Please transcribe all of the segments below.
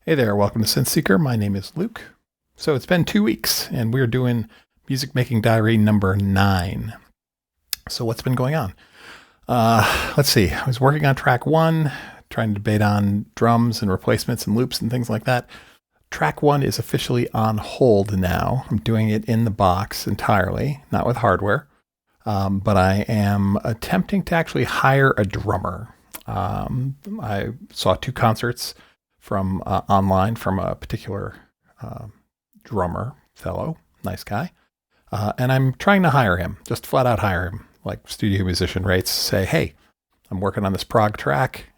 Hey there, welcome to Synth Seeker. My name is Luke. So it's been 2 weeks and we're doing music making diary number 9. So what's been going on? Let's see. I was working on track 1, trying to debate on drums and replacements and loops and things like that. Track 1 is officially on hold now. I'm doing it in the box entirely, not with hardware. But I am attempting to actually hire a drummer. I saw 2 concerts from online from a particular drummer fellow, nice guy. And I'm trying to hire him, just flat out hire him, like studio musician rates. Say, hey, I'm working on this prog track.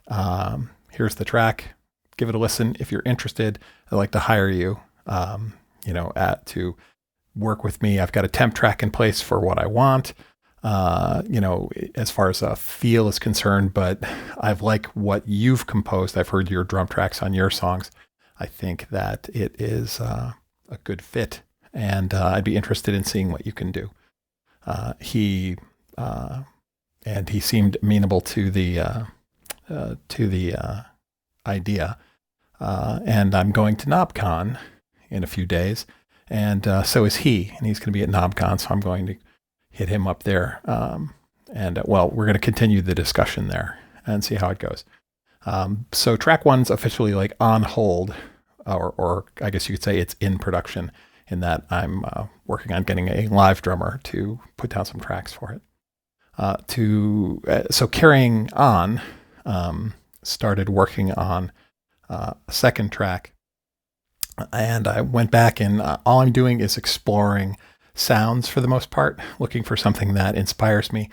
Here's the track. Give it a listen. If you're interested, I'd like to hire you, to work with me. I've got a temp track in place for what I want. As far as a feel is concerned, but I've liked what you've composed. I've heard your drum tracks on your songs. I think that it is a good fit, and I'd be interested in seeing what you can do. He seemed amenable to the idea, and I'm going to KnobCon in a few days, and so is he, and he's going to be at KnobCon, so I'm going to hit him up there. We're going to continue the discussion there and see how it goes. So track 1's officially like on hold, or I guess you could say it's in production, in that I'm working on getting a live drummer to put down some tracks for it. So carrying on, started working on a second track, and I went back and all I'm doing is exploring sounds for the most part, looking for something that inspires me.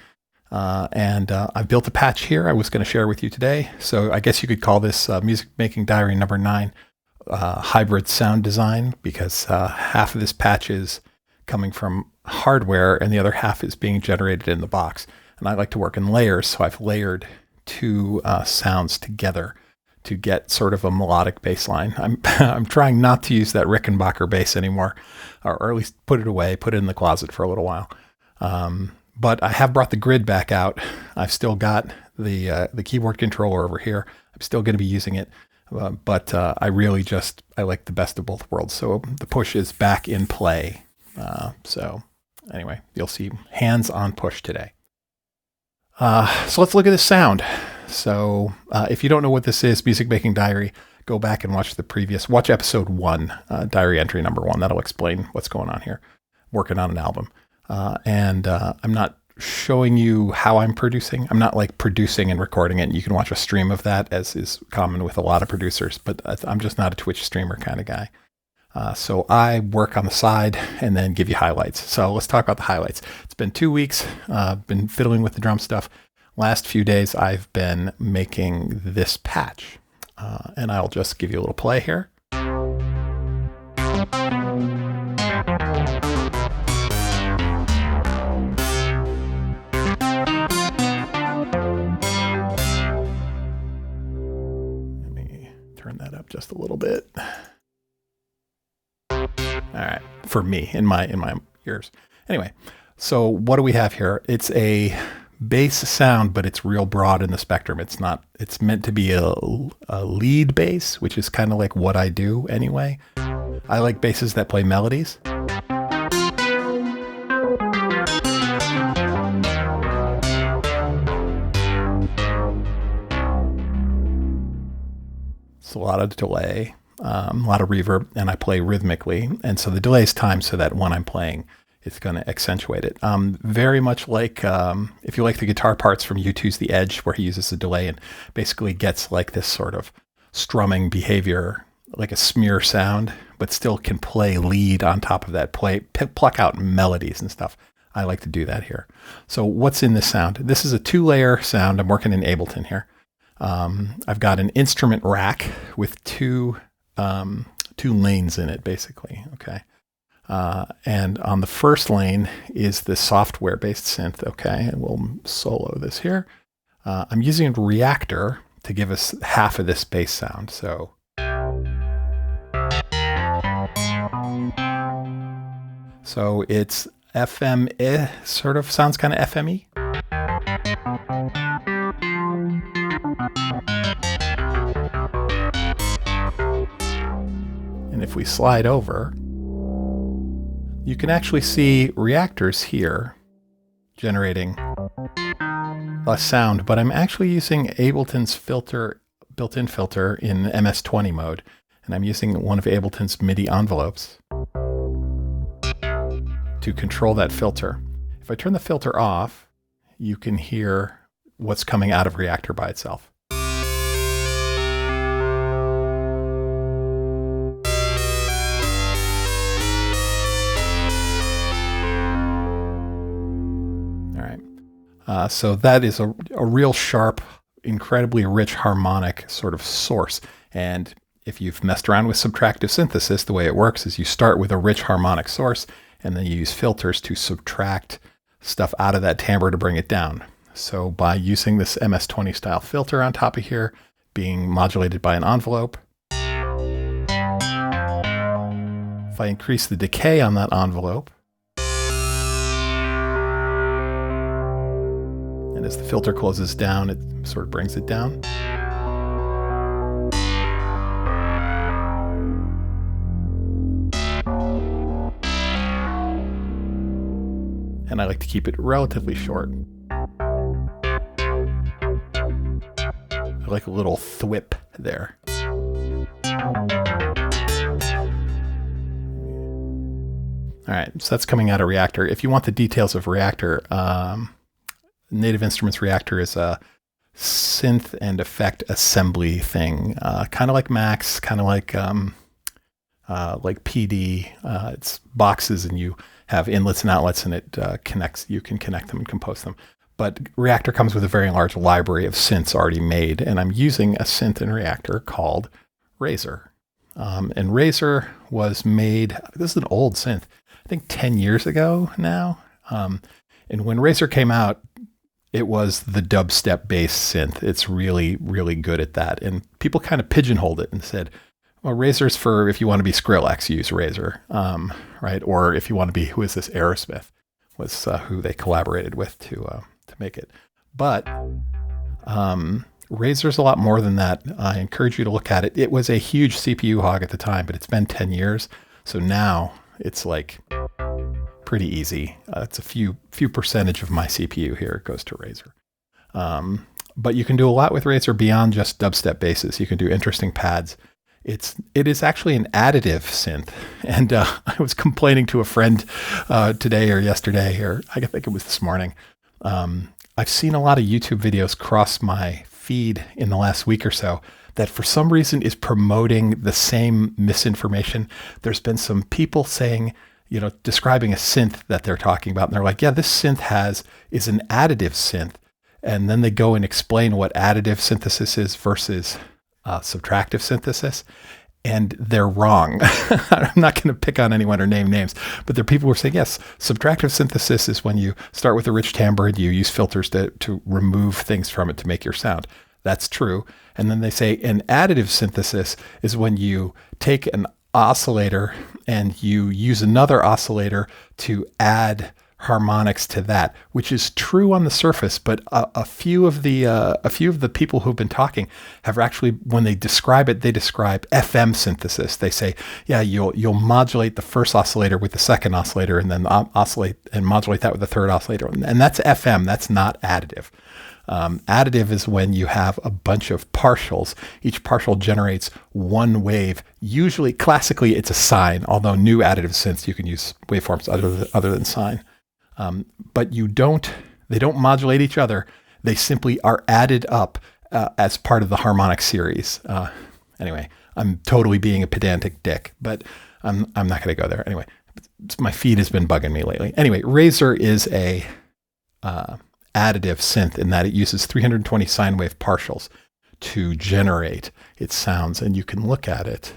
I've built a patch here I was going to share with you today. So I guess you could call this Music Making Diary number 9 hybrid sound design, because half of this patch is coming from hardware and the other half is being generated in the box. And I like to work in layers, so I've layered 2 sounds together to get sort of a melodic bass line. I'm trying not to use that Rickenbacker bass anymore, or at least put it away, put it in the closet for a little while. But I have brought the grid back out. I've still got the keyboard controller over here. I'm still going to be using it, but I like the best of both worlds. So the push is back in play. So anyway, you'll see hands on push today. So let's look at this sound. So if you don't know what this is, Music Making Diary, go back and watch episode 1, diary entry number 1. That'll explain what's going on here. Working on an album. I'm not showing you how I'm producing. I'm not like producing and recording it. You can watch a stream of that, as is common with a lot of producers, but I'm just not a Twitch streamer kind of guy. So I work on the side and then give you highlights. So let's talk about the highlights. It's been 2 weeks. Been fiddling with the drum stuff. Last few days, I've been making this patch, and I'll just give you a little play here. Let me turn that up just a little bit. All right, for me, in my ears. Anyway, so what do we have here? It's a bass sound, but it's real broad in the spectrum. It's meant to be a lead bass, which is kind of like what I do anyway. I like basses that play melodies. It's a lot of delay, a lot of reverb, and I play rhythmically. And so the delay is timed so that when I'm playing, it's going to accentuate it. Very much like if you like the guitar parts from U2's The Edge, where he uses the delay and basically gets like this sort of strumming behavior, like a smear sound, but still can play lead on top of that, pluck out melodies and stuff. I like to do that here. So what's in this sound? This is a 2-layer sound. I'm working in Ableton here. I've got an instrument rack with two lanes in it, basically. Okay. And on the first lane is the software-based synth. Okay, and we'll solo this here. I'm using Reaktor to give us half of this bass sound. So it's FM, sort of sounds kind of FM-y. And if we slide over, you can actually see reactors here generating less sound, but I'm actually using Ableton's filter, built-in filter in MS-20 mode, and I'm using one of Ableton's MIDI envelopes to control that filter. If I turn the filter off, you can hear what's coming out of Reaktor by itself. So that is a real sharp, incredibly rich harmonic sort of source. And if you've messed around with subtractive synthesis, the way it works is you start with a rich harmonic source, and then you use filters to subtract stuff out of that timbre to bring it down. So by using this MS-20 style filter on top of here, being modulated by an envelope, if I increase the decay on that envelope, and as the filter closes down, it sort of brings it down. And I like to keep it relatively short. I like a little thwip there. All right, so that's coming out of Reaktor. If you want the details of Reaktor, Native Instruments Reaktor is a synth and effect assembly thing, kind of like Max, kind of like PD. It's boxes, and you have inlets and outlets, and it connects. You can connect them and compose them. But Reaktor comes with a very large library of synths already made, and I'm using a synth in Reaktor called Razor. And Razor was made. This is an old synth, I think 10 years ago now. And when Razor came out, it was the dubstep-based synth. It's really, really good at that. And people kind of pigeonholed it and said, well, Razor's for if you want to be Skrillex, use Razor, right? Or if you want to be, who is this? Aerosmith was who they collaborated with to make it. But Razor's a lot more than that. I encourage you to look at it. It was a huge CPU hog at the time, but it's been 10 years. So now it's like pretty easy. It's a few percentage of my CPU here goes to Razor. But you can do a lot with Razor beyond just dubstep basses. You can do interesting pads. It is actually an additive synth. And I was complaining to a friend today or yesterday, or I think it was this morning. I've seen a lot of YouTube videos cross my feed in the last week or so that for some reason is promoting the same misinformation. There's been some people saying, describing a synth that they're talking about. And they're like, yeah, this synth is an additive synth. And then they go and explain what additive synthesis is versus subtractive synthesis. And they're wrong. I'm not going to pick on anyone or name names, but there are people who are saying, yes, subtractive synthesis is when you start with a rich timbre and you use filters to remove things from it to make your sound. That's true. And then they say an additive synthesis is when you take an oscillator and you use another oscillator to add harmonics to that, which is true on the surface, but a few of the people who've been talking have actually, when they describe it, they describe FM synthesis. They say, yeah, you'll modulate the first oscillator with the second oscillator, and then oscillate and modulate that with the third oscillator, and that's FM. That's not additive. Additive is when you have a bunch of partials. Each partial generates one wave. Usually, classically, it's a sine, although new additive synths, you can use waveforms other than sine. But they don't modulate each other. They simply are added up as part of the harmonic series. Anyway, I'm totally being a pedantic dick, but I'm not going to go there. Anyway, my feed has been bugging me lately. Anyway, Razor is a additive synth in that it uses 320 sine wave partials to generate its sounds, and you can look at it.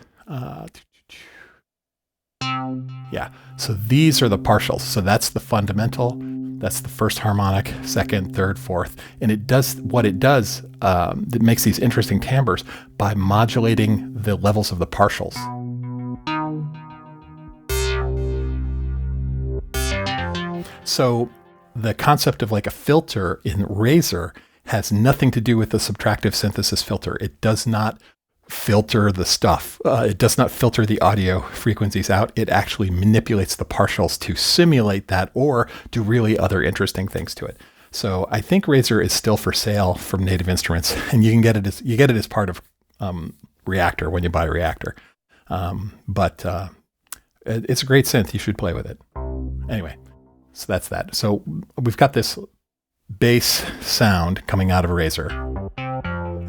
Yeah, so these are the partials. So that's the fundamental, that's the first harmonic, second, third, fourth, and it does what it does. It makes these interesting timbres by modulating the levels of the partials. So the concept of like a filter in Razor has nothing to do with the subtractive synthesis filter. It does not filter the stuff. It does not filter the audio frequencies out. It actually manipulates the partials to simulate that or do really other interesting things to it. So I think Razor is still for sale from Native Instruments, and you can get it as part of Reaktor when you buy Reaktor. But it's a great synth. You should play with it. Anyway, so that's that. So we've got this bass sound coming out of Razor.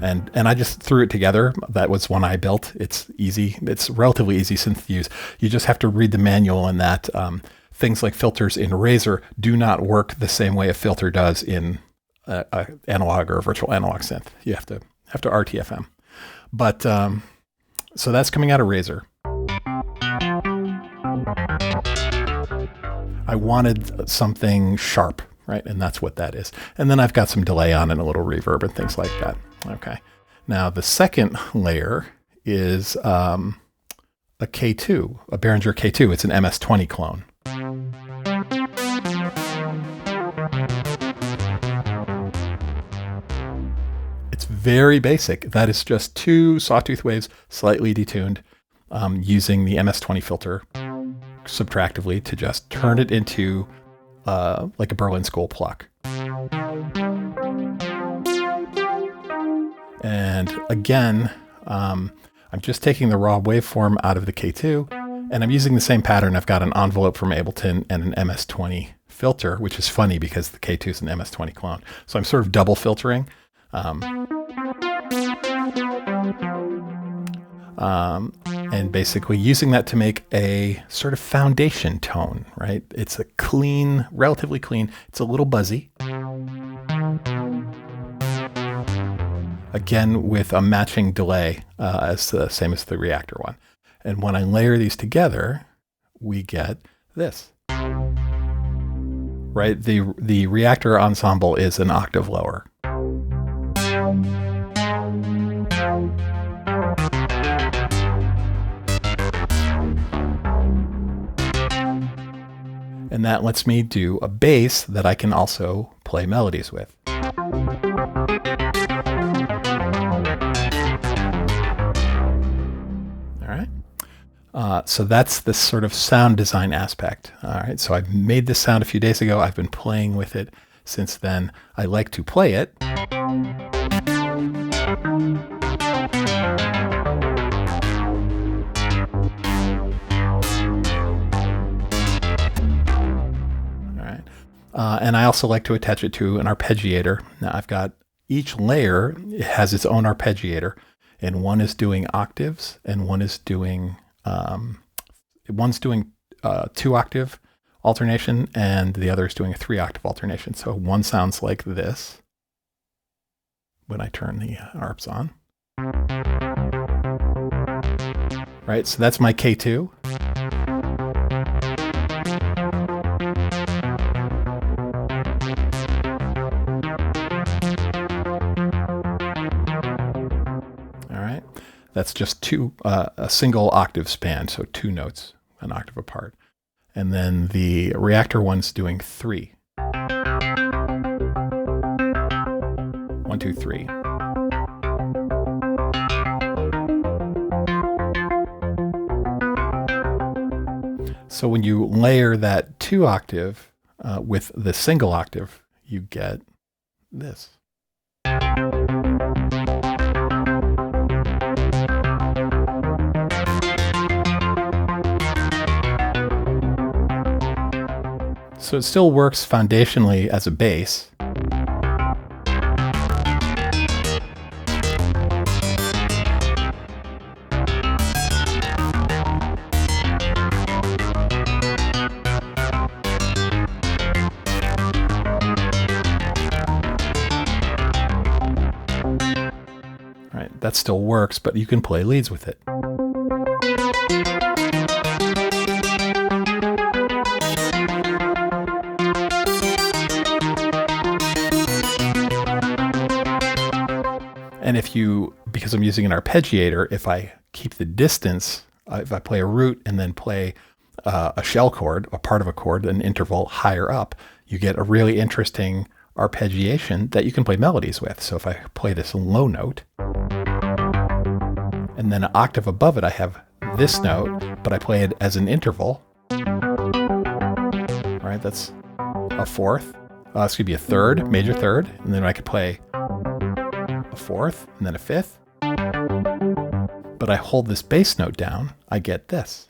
And I just threw it together. That was one I built. It's easy. It's relatively easy synth to use. You just have to read the manual, and that things like filters in Razor do not work the same way a filter does in a analog or a virtual analog synth. You have to RTFM. But so that's coming out of Razor. I wanted something sharp, right? And that's what that is. And then I've got some delay on and a little reverb and things like that. Okay. Now the second layer is a K2, a Behringer K2. It's an MS-20 clone. It's very basic. That is just 2 sawtooth waves, slightly detuned, using the MS-20 filter subtractively to just turn it into like a Berlin School pluck. And again, I'm just taking the raw waveform out of the K2, and I'm using the same pattern. I've got an envelope from Ableton and an MS-20 filter, which is funny because the K2 is an MS-20 clone. So I'm sort of double filtering. And basically using that to make a sort of foundation tone, right? It's a clean, relatively clean. It's a little buzzy. Again, with a matching delay as the same as the Reaktor one. And when I layer these together, we get this. Right? The Reaktor ensemble is an octave lower. And that lets me do a bass that I can also play melodies with. So that's the sort of sound design aspect. All right, so I made this sound a few days ago. I've been playing with it since then. I like to play it. All right, and I also like to attach it to an arpeggiator. Now I've got each layer has its own arpeggiator, and one is doing octaves, and one is doing one's doing 2-octave alternation, and the other is doing a 3-octave alternation. So one sounds like this when I turn the arps on. Right, so that's my K2. That's just a single octave span, so 2 notes, an octave apart. And then the Reaktor one's doing 3. 1, 2, 3. So when you layer that 2-octave with the single octave, you get this. So it still works foundationally as a bass. Right, that still works, but you can play leads with it. And because I'm using an arpeggiator, if I keep the distance, if I play a root and then play a shell chord, a part of a chord, an interval higher up, you get a really interesting arpeggiation that you can play melodies with. So if I play this low note And then an octave above it, I have this note, but I play it as an interval. All right, that's a fourth. This could be a third, major third, and then I could play a fourth and then a fifth. But I hold this bass note down, I get this.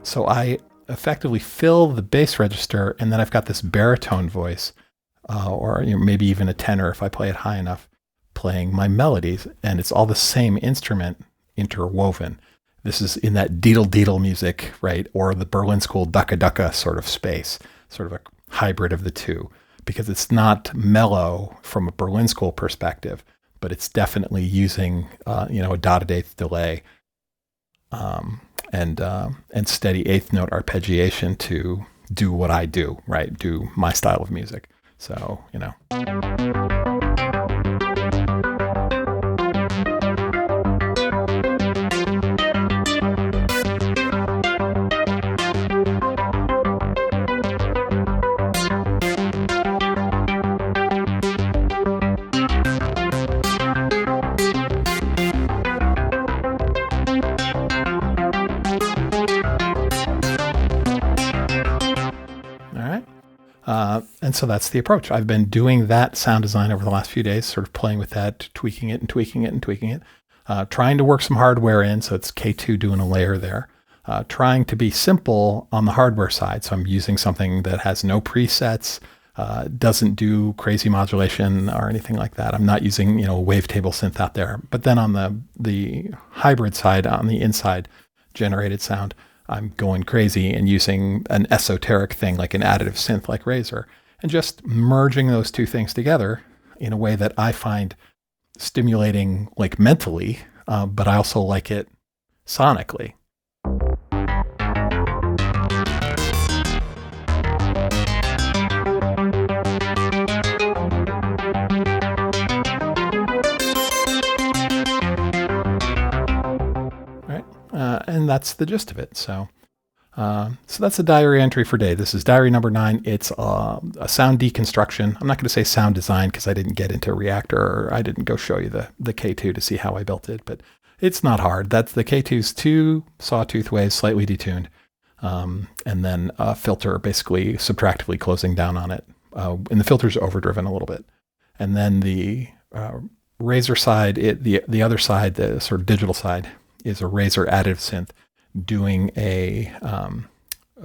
So I effectively fill the bass register, and then I've got this baritone voice, or maybe even a tenor if I play it high enough, playing my melodies, and it's all the same instrument interwoven. This is in that deedle music, right? Or the Berlin School ducka sort of space, sort of a hybrid of the two, because it's not mellow from a Berlin School perspective, but it's definitely using, a dotted eighth delay, and steady eighth note arpeggiation to do what I do, right? Do my style of music. So, and so that's the approach. I've been doing that sound design over the last few days, sort of playing with that, tweaking it, trying to work some hardware in. So it's K2 doing a layer there, trying to be simple on the hardware side. So I'm using something that has no presets, doesn't do crazy modulation or anything like that. I'm not using, a wavetable synth out there. But then on the hybrid side, on the inside generated sound, I'm going crazy and using an esoteric thing like an additive synth like Razor, and just merging those two things together in a way that I find stimulating, like mentally, but I also like it sonically. Right, and that's the gist of it. So that's a diary entry for day. This is diary number 9. It's a sound deconstruction. I'm not going to say sound design because I didn't get into Reaktor, or I didn't go show you the K2 to see how I built it, but it's not hard. That's the K2's 2 sawtooth waves, slightly detuned, and then a filter basically subtractively closing down on it. And the filter's overdriven a little bit. And then the Razor side, the other side, the sort of digital side, is a Razor additive synth doing a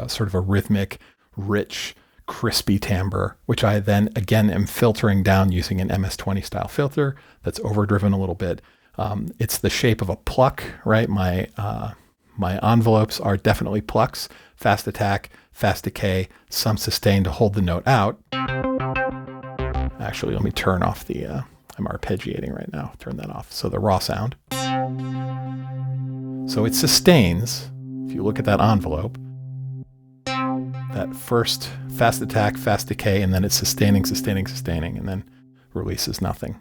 sort of a rhythmic, rich, crispy timbre, which I then again am filtering down using an MS-20 style filter that's overdriven a little bit. It's the shape of a pluck, right? My envelopes are definitely plucks, fast attack, fast decay, some sustain to hold the note out. Actually, let me turn off I'm arpeggiating right now. Turn that off. So the raw sound. So it sustains, if you look at that envelope, that first fast attack, fast decay, and then it's sustaining, and then releases nothing.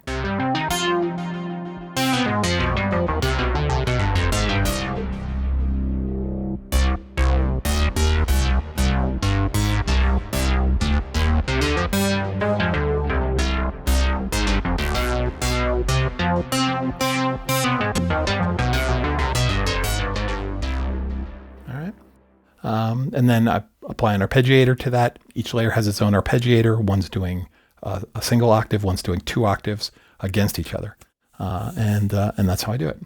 And then I apply an arpeggiator to that. Each layer has its own arpeggiator. One's doing a single octave, one's doing 2 octaves against each other. And that's how I do it.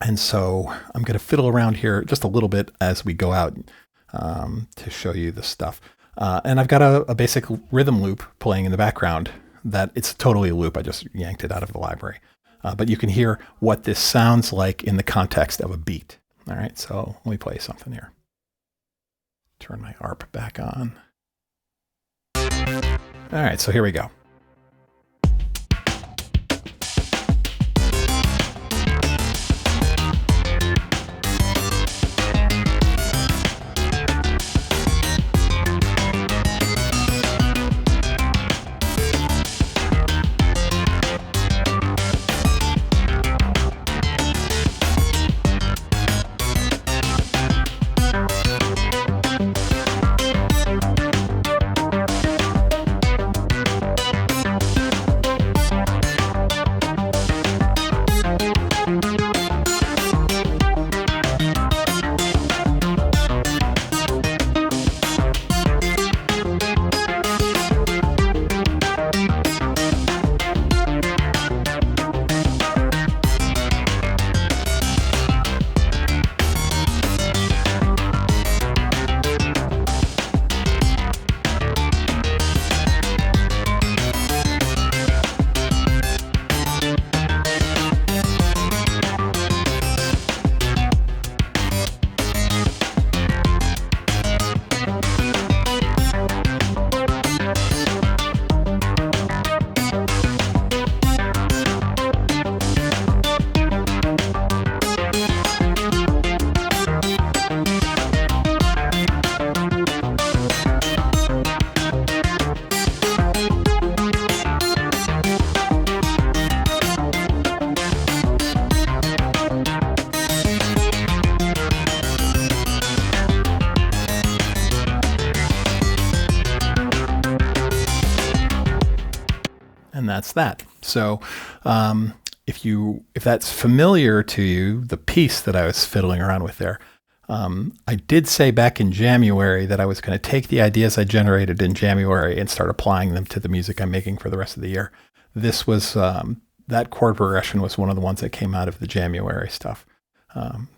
And so I'm going to fiddle around here just a little bit as we go out to show you this stuff. And I've got a basic rhythm loop playing in the background that it's totally a loop. I just yanked it out of the library. But you can hear what this sounds like in the context of a beat. All right, so let me play something here. Turn my ARP back on. All right, so here we go. And that's that. So if that's familiar to you, the piece that I was fiddling around with there, I did say back in January that I was going to take the ideas I generated in January and start applying them to the music I'm making for the rest of the year. This was, that chord progression was one of the ones that came out of the January stuff.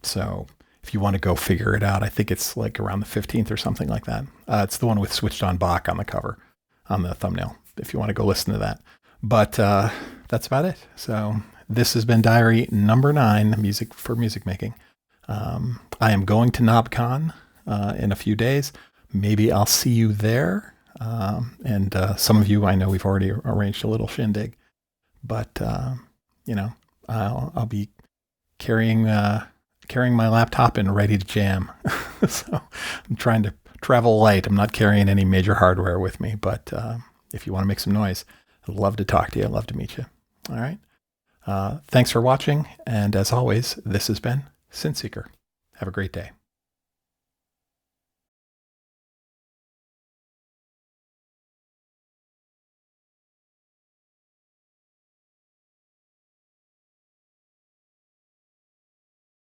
So if you want to go figure it out, I think it's like around the 15th or something like that. It's the one with Switched on Bach on the cover, on the thumbnail, if you want to go listen to that. But that's about it. So this has been Diary number 9, Music for Music Making. I am going to KnobCon in a few days. Maybe I'll see you there. And some of you, I know we've already arranged a little shindig. But, I'll be carrying my laptop and ready to jam. So I'm trying to travel light. I'm not carrying any major hardware with me. But if you want to make some noise, I'd love to talk to you. I'd love to meet you. All right. Thanks for watching. And as always, this has been Synth Seeker. Have a great day.